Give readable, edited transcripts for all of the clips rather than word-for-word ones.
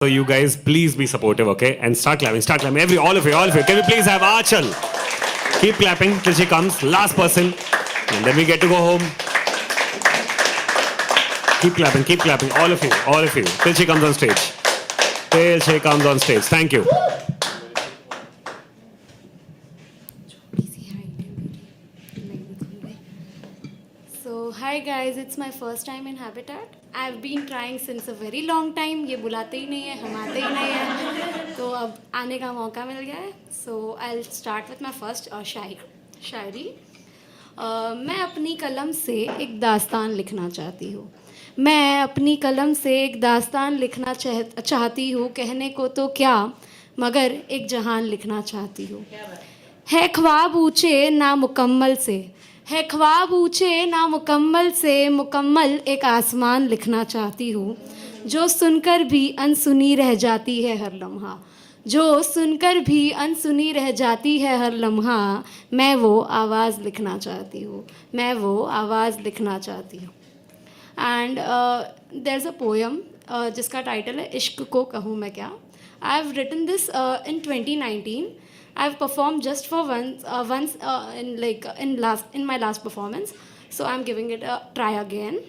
So you guys, please be supportive, okay? And start clapping, start clapping. All of you. Can we please have Achal? Keep clapping till she comes. Last person. And then we get to go home. Keep clapping. All of you. Till she comes on stage. Thank you. So hi guys, it's my first time in Habitat. I've been trying since a very long time. ये बुलाते ही नहीं है, हम आते ही नहीं हैं, तो अब आने का मौका मिल गया है. So I'll start with my first शायरी. मैं अपनी कलम से एक दास्तान लिखना चाहती हूँ. मैं अपनी कलम से एक दास्तान लिखना चाहती हूँ. कहने को तो क्या, मगर एक जहान लिखना चाहती हूँ. है ख्वाब ऊँचे नामुकम्मल से, है ख्वाब ऊँचे नामुकम्मल से, मुकम्मल एक आसमान लिखना चाहती हूँ. जो सुनकर भी अनसुनी रह जाती है हर लम्हा, जो सुनकर भी अनसुनी रह जाती है हर लम्हा. मैं वो आवाज़ लिखना चाहती हूँ, मैं वो आवाज़ लिखना चाहती हूँ. And there is a poem जिसका टाइटल है इश्क को कहूँ मैं क्या. I have written this in 2019. I've performed just for once in my last performance, so I'm giving it a try again.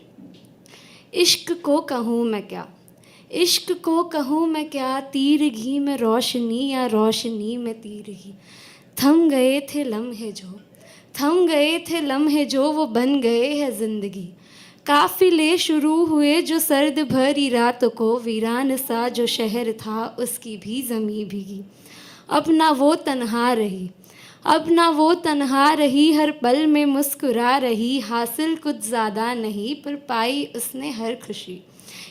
इश्क को कहूँ मैं क्या, इश्क को कहूँ मैं क्या, तीरगी में रोशनी या रोशनी में तीरगी. थम गए थे लम्हे जो, थम गए थे लम्हे जो, वो बन गए है ज़िंदगी. काफ़िले शुरू हुए जो सर्द भरी रातों को, वीरान सा जो शहर था उसकी भी ज़मीं भीगी. अब ना वो तन्हा रही, अब ना वो तन्हा रही, हर पल में मुस्कुरा रही. हासिल कुछ ज़्यादा नहीं पर पाई उसने हर खुशी.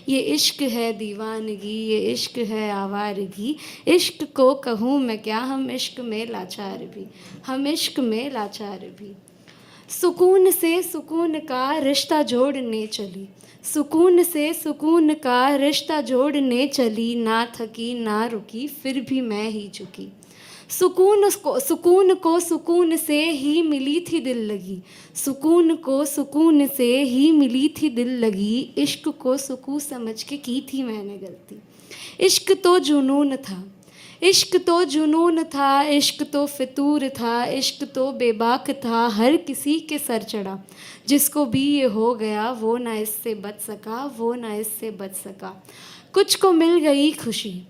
ये इश्क है दीवानगी, ये इश्क है आवारगी. इश्क को कहूँ मैं क्या, हम इश्क में लाचार भी, हम इश्क में लाचार भी. सुकून से सुकून का रिश्ता जोड़ने चली, सुकून से सुकून का रिश्ता जोड़ने चली. ना थकी ना रुकी फिर भी मैं ही झुकी. सुकून को सुकून से ही मिली थी दिल लगी, सुकून को सुकून से ही मिली थी दिल लगी. इश्क को सुकून समझ के की थी मैंने गलती. इश्क तो जुनून था, इश्क तो जुनून था, इश्क तो फितूर था, इश्क तो बेबाक था. हर किसी के सर चढ़ा, जिसको भी ये हो गया वो ना इससे बच सका, वो ना इससे बच सका. कुछ को मिल गई खुशी,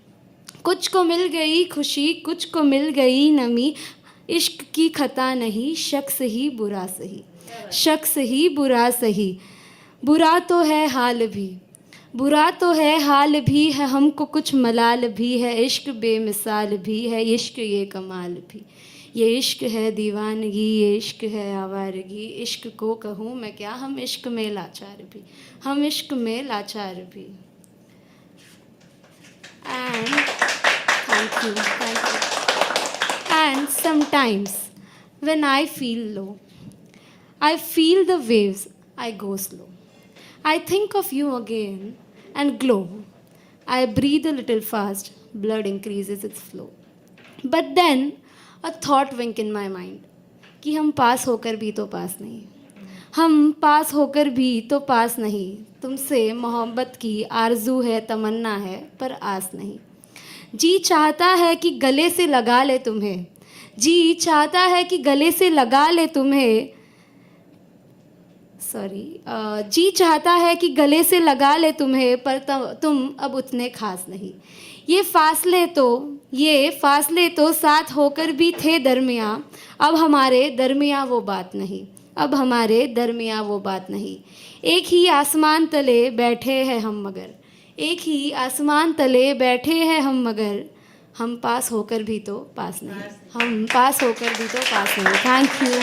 कुछ को मिल गई खुशी, कुछ को मिल गई नमी. इश्क की खता नहीं, शख्स ही बुरा सही, शख्स ही बुरा सही. बुरा तो है हाल भी, बुरा तो है हाल भी है, हमको कुछ मलाल भी है. इश्क बेमिसाल भी है, इश्क ये कमाल भी. ये इश्क है दीवानगी, ये इश्क है आवारगी. इश्क को कहूँ मैं क्या, हम इश्क में लाचार भी, हम इश्क में लाचार भी. And thank you. And sometimes when I feel low, I feel the waves, I go slow. I think of you again and glow. I breathe a little fast, blood increases its flow. But then a thought wink in my mind कि हम पास होकर भी तो पास नहीं, हम पास होकर भी तो पास नहीं. तुमसे मोहब्बत की आरज़ू है, तमन्ना है पर आस नहीं. जी चाहता है कि गले से लगा ले तुम्हें, जी चाहता है कि गले से लगा ले तुम्हें. जी चाहता है कि गले से लगा ले तुम्हें, पर तुम अब उतने खास नहीं. ये फासले तो साथ होकर भी थे दरमियाँ. अब हमारे दरमियाँ वो बात नहीं, अब हमारे दरमियाँ वो बात नहीं. एक ही आसमान तले बैठे हैं हम मगर, एक ही आसमान तले बैठे हैं हम मगर. हम पास होकर भी तो पास नहीं, हम पास होकर भी तो पास नहीं. Thank you.